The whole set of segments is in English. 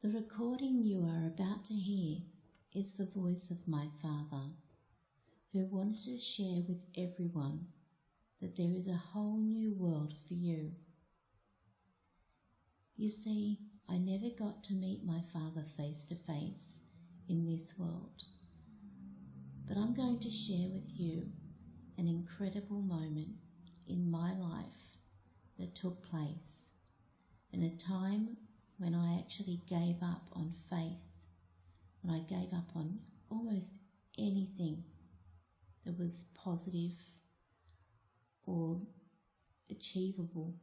The recording you are about to hear is the voice of my Father, who wanted to share with everyone that there is a whole new world for you. You see, I never got to meet my Father face to face in this world, but I'm going to share with you an incredible moment in my life that took place in a time when I actually gave up on faith, when I gave up on almost anything that was positive or achievable.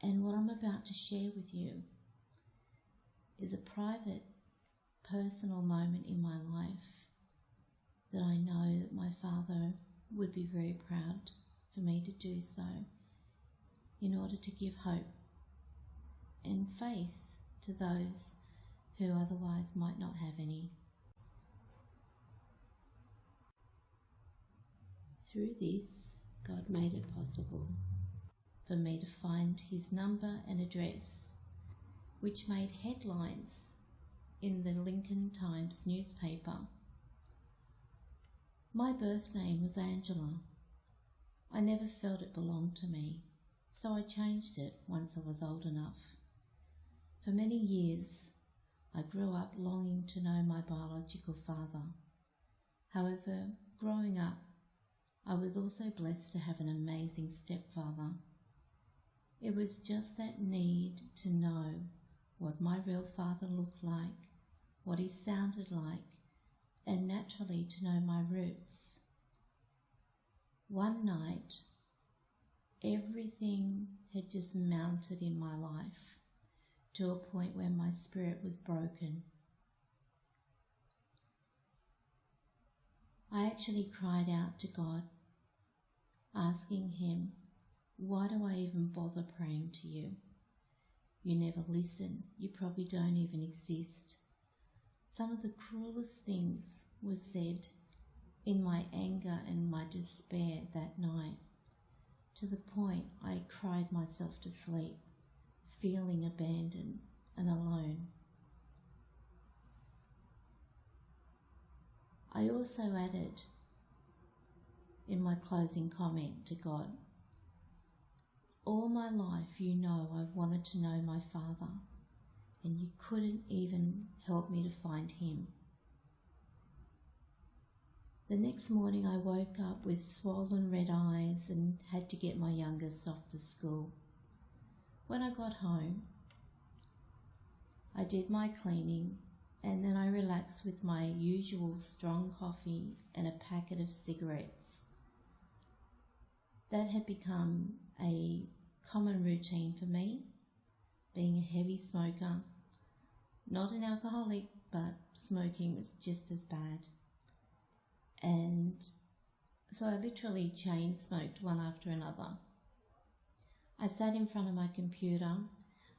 And what I'm about to share with you is a private, personal moment in my life that I know that my Father would be very proud for me to do so, in order to give hope and faith to those who otherwise might not have any. Through this, God made it possible for me to find his number and address, which made headlines in the Lincoln Times newspaper. My birth name was Angela. I never felt it belonged to me, so I changed it once I was old enough. For many years, I grew up longing to know my biological father. However, growing up, I was also blessed to have an amazing stepfather. It was just that need to know what my real father looked like, what he sounded like, and naturally to know my roots. One night, everything had just mounted in my life to a point where my spirit was broken. I actually cried out to God, asking him, why do I even bother praying to you? You never listen. You probably don't even exist. Some of the cruelest things were said in my anger and my despair that night, to the point I cried myself to sleep, feeling abandoned and alone. I also added in my closing comment to God, all my life you know I've wanted to know my Father, and you couldn't even help me to find him. The next morning I woke up with swollen red eyes and had to get my youngest off to school. When I got home, I did my cleaning and then I relaxed with my usual strong coffee and a packet of cigarettes. That had become a common routine for me, being a heavy smoker, not an alcoholic, but smoking was just as bad. And so I literally chain smoked one after another. I sat in front of my computer.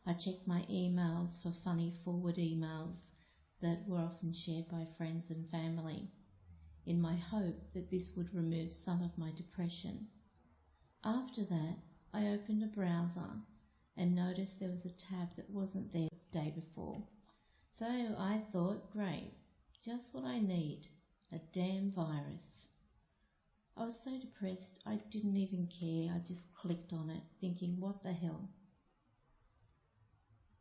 I checked my emails for funny forward emails that were often shared by friends and family, in my hope that this would remove some of my depression. After that, I opened a browser and noticed there was a tab that wasn't there the day before. So I thought, great, just what I need, a damn virus. I was so depressed I didn't even care. I just clicked on it, thinking, what the hell?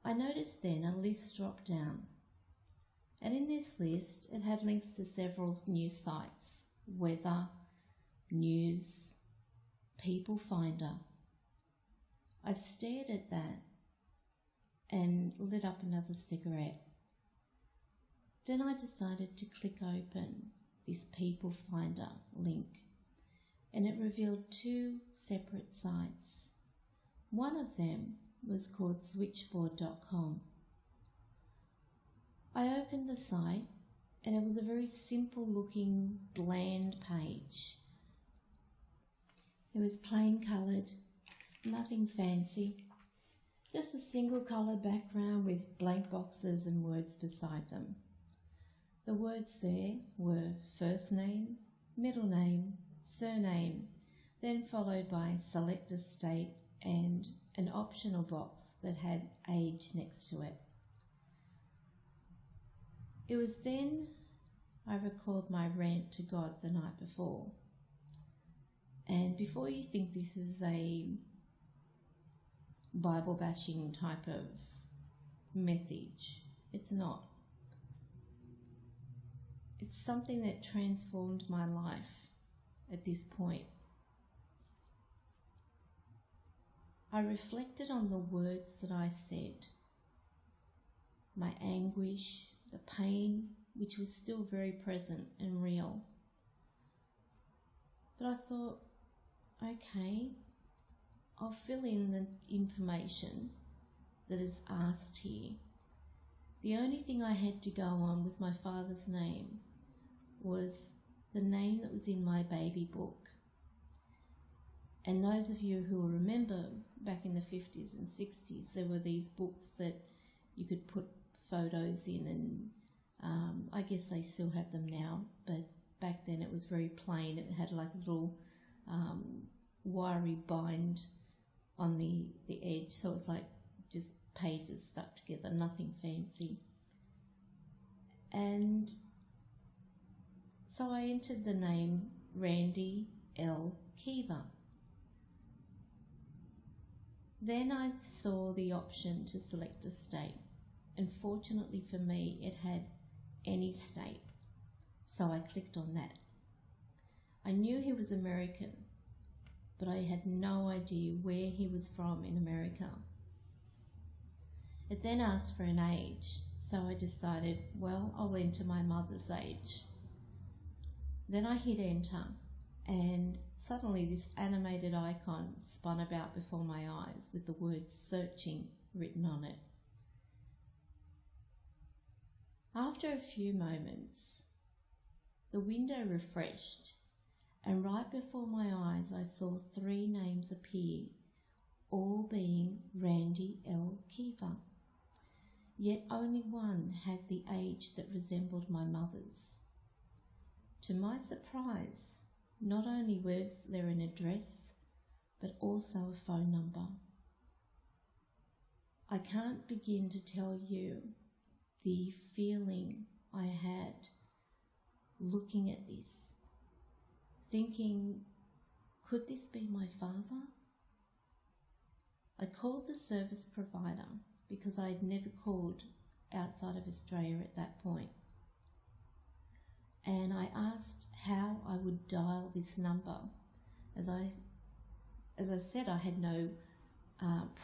I noticed then a list dropped down, and in this list it had links to several news sites: weather, news, People Finder. I stared at that and lit up another cigarette. Then I decided to click open this People Finder link, and it revealed two separate sites. One of them was called switchboard.com. I opened the site and it was a very simple looking, bland page. It was plain coloured, nothing fancy, just a single colour background with blank boxes and words beside them. The words there were first name, middle name, surname, then followed by select a state and an optional box that had age next to it. It was then I recalled my rant to God the night before. And before you think this is a Bible bashing type of message, it's not. It's something that transformed my life at this point. I reflected on the words that I said, my anguish, the pain, which was still very present and real. But I thought, okay, I'll fill in the information that is asked here. The only thing I had to go on with my father's name was the name that was in my baby book. And those of you who will remember back in the 50s and 60s, there were these books that you could put photos in, and I guess they still have them now, but back then it was very plain. It had like a little wiry bind on the edge, so it's like just pages stuck together, nothing fancy. And so I entered the name Randy L. Kiva. Then I saw the option to select a state, and fortunately for me it had any state, so I clicked on that. I knew he was American, but I had no idea where he was from in America. It then asked for an age, so I decided, well, I'll enter my mother's age. Then I hit enter, and suddenly this animated icon spun about before my eyes with the word searching written on it. After a few moments, the window refreshed, and right before my eyes I saw 3 names appear, all being Randy L. Kiva. Yet only one had the age that resembled my mother's. To my surprise, not only was there an address, but also a phone number. I can't begin to tell you the feeling I had looking at this, thinking, could this be my father? I called the service provider because I had never called outside of Australia at that point. And I asked how I would dial this number. As I said, I had no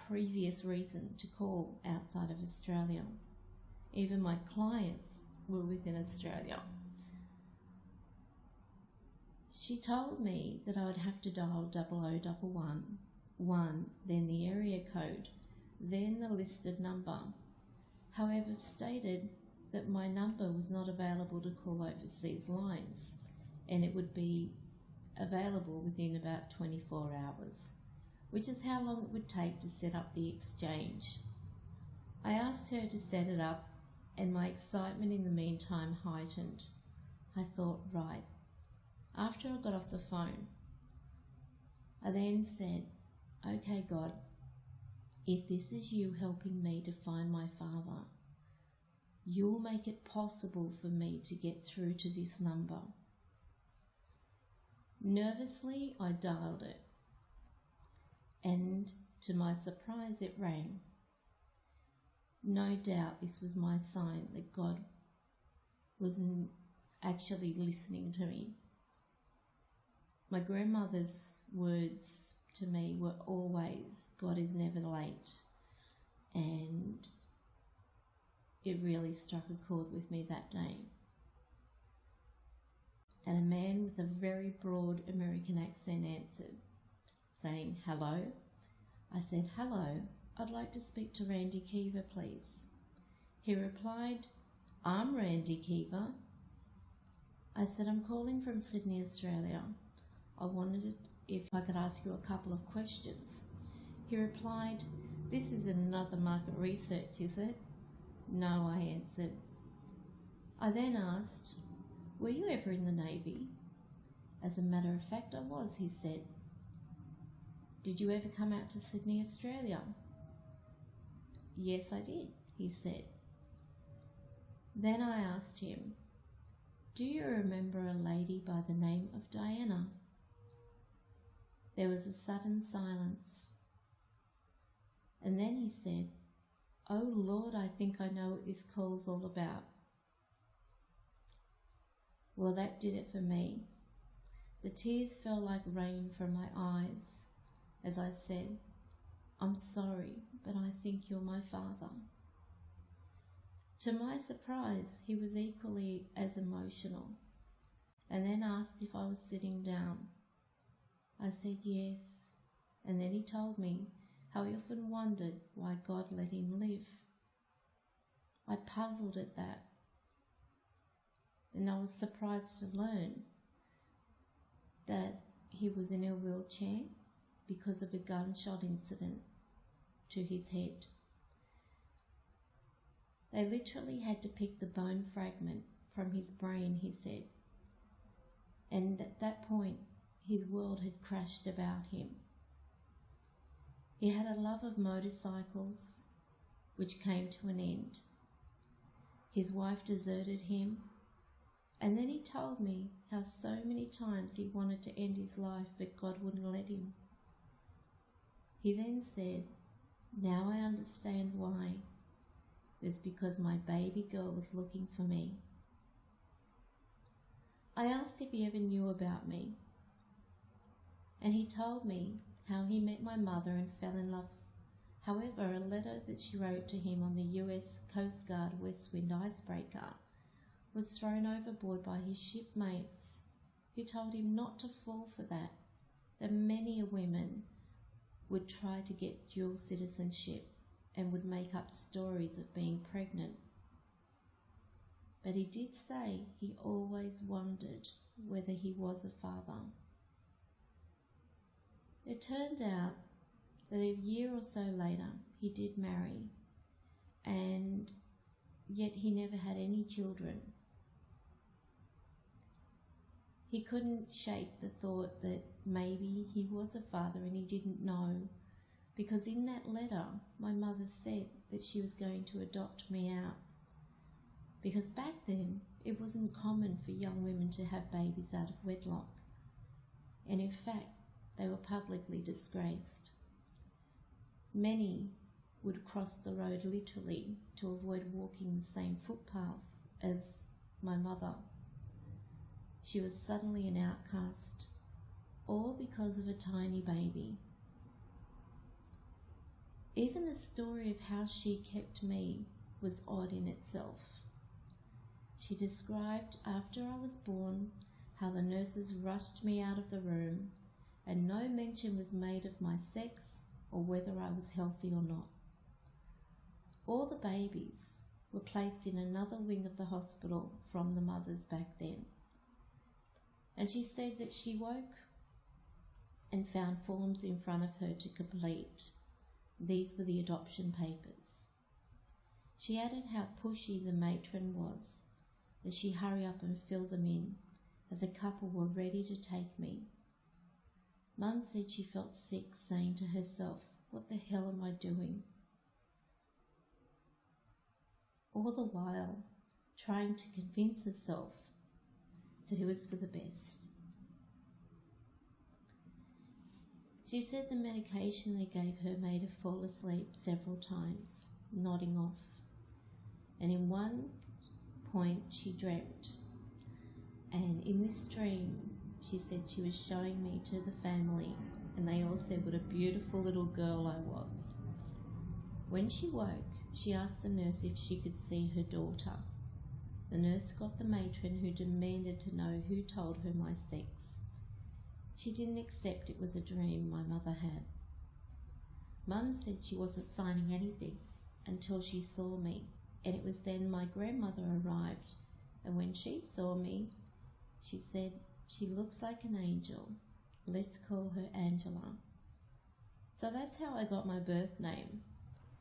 previous reason to call outside of Australia. Even my clients were within Australia. She told me that I would have to dial 0011, then the area code, then the listed number. However, stated that my number was not available to call overseas lines, and it would be available within about 24 hours, which is how long it would take to set up the exchange. I asked her to set it up, and my excitement in the meantime heightened. I thought, right. After I got off the phone, I then said, okay, God, if this is you helping me to find my father, you'll make it possible for me to get through to this number. Nervously, I dialed it, and to my surprise, it rang. No doubt this was my sign that God was actually listening to me. My grandmother's words to me were always, God is never late, and it really struck a chord with me that day. And a man with a very broad American accent answered, saying, hello. I said, hello, I'd like to speak to Randy Kiva, please. He replied, I'm Randy Kiva. I said, I'm calling from Sydney, Australia. I wondered if I could ask you a couple of questions. He replied, this is another market research, is it? No, I answered. I then asked, were you ever in the Navy? As a matter of fact, I was, he said. Did you ever come out to Sydney, Australia? Yes, I did, he said. Then I asked him, do you remember a lady by the name of Diana? There was a sudden silence. And then he said, oh Lord, I think I know what this call's all about. Well, that did it for me. The tears fell like rain from my eyes as I said, I'm sorry, but I think you're my father. To my surprise, he was equally as emotional, and then asked if I was sitting down. I said yes, and then he told me how he often wondered why God let him live. I puzzled at that, and I was surprised to learn that he was in a wheelchair because of a gunshot incident to his head. They literally had to pick the bone fragment from his brain, he said, and at that point his world had crashed about him. He had a love of motorcycles, which came to an end. His wife deserted him, and then he told me how so many times he wanted to end his life, but God wouldn't let him. He then said, now I understand why. It was because my baby girl was looking for me. I asked if he ever knew about me, and he told me how he met my mother and fell in love. However, a letter that she wrote to him on the US Coast Guard West Wind icebreaker was thrown overboard by his shipmates, who told him not to fall for that many women would try to get dual citizenship and would make up stories of being pregnant. But he did say he always wondered whether he was a father. It turned out that a year or so later he did marry, and yet he never had any children. He couldn't shake the thought that maybe he was a father and he didn't know, because in that letter my mother said that she was going to adopt me out, because back then it wasn't common for young women to have babies out of wedlock, and in fact they were publicly disgraced. Many would cross the road literally to avoid walking the same footpath as my mother. She was suddenly an outcast, all because of a tiny baby. Even the story of how she kept me was odd in itself. She described after I was born how the nurses rushed me out of the room and no mention was made of my sex or whether I was healthy or not. All the babies were placed in another wing of the hospital from the mothers back then. And she said that she woke and found forms in front of her to complete. These were the adoption papers. She added how pushy the matron was, as she hurried up and filled them in, as a couple were ready to take me. Mum said she felt sick, saying to herself, what the hell am I doing? All the while trying to convince herself that it was for the best. She said the medication they gave her made her fall asleep several times, nodding off. And in one point she dreamt. And in this dream, she said she was showing me to the family, and they all said what a beautiful little girl I was. When she woke, she asked the nurse if she could see her daughter. The nurse got the matron, who demanded to know who told her my sex. She didn't accept it was a dream my mother had. Mum said she wasn't signing anything until she saw me, and it was then my grandmother arrived, and when she saw me, she said, she looks like an angel. Let's call her Angela. So that's how I got my birth name,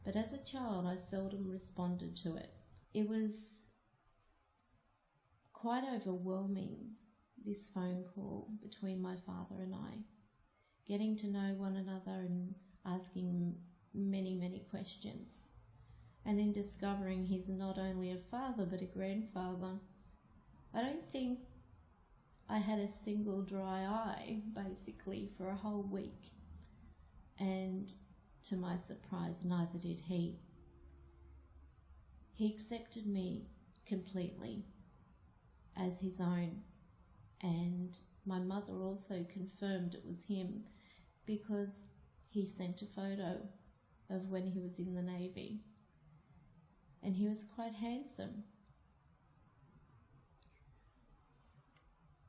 but as a child I seldom responded to it. It was quite overwhelming, this phone call between my father and I, getting to know one another and asking many, many questions. And then discovering he's not only a father but a grandfather. I don't think I had a single dry eye, basically, for a whole week. And to my surprise, neither did he. He accepted me completely as his own. And my mother also confirmed it was him because he sent a photo of when he was in the Navy. And he was quite handsome.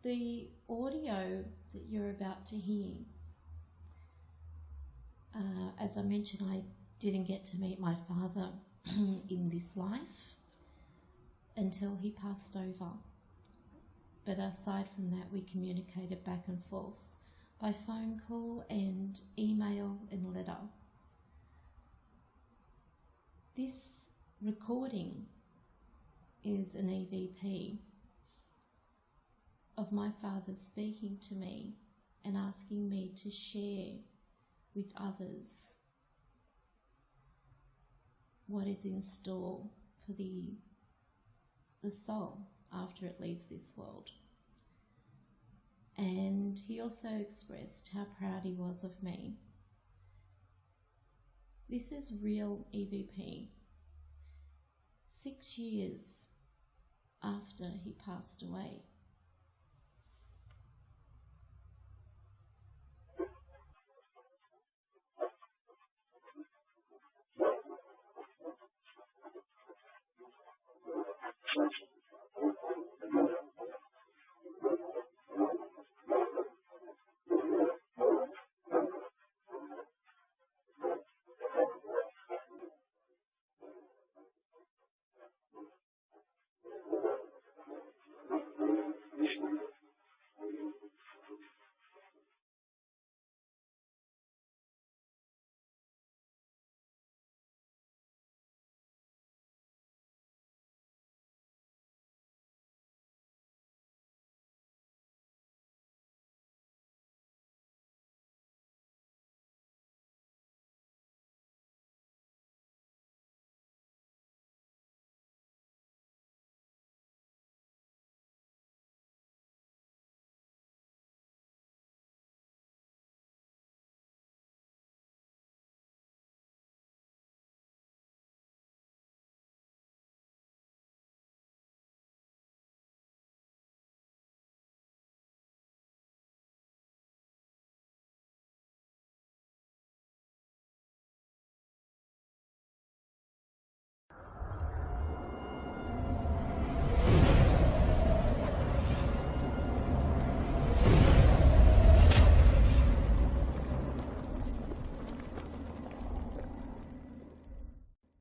The audio that you're about to hear, as I mentioned, I didn't get to meet my father in this life until he passed over. But aside from that, we communicated back and forth by phone call and email and letter. This recording is an EVP of my father speaking to me and asking me to share with others what is in store for the soul after it leaves this world. And he also expressed how proud he was of me. This is real EVP. 6 years after he passed away.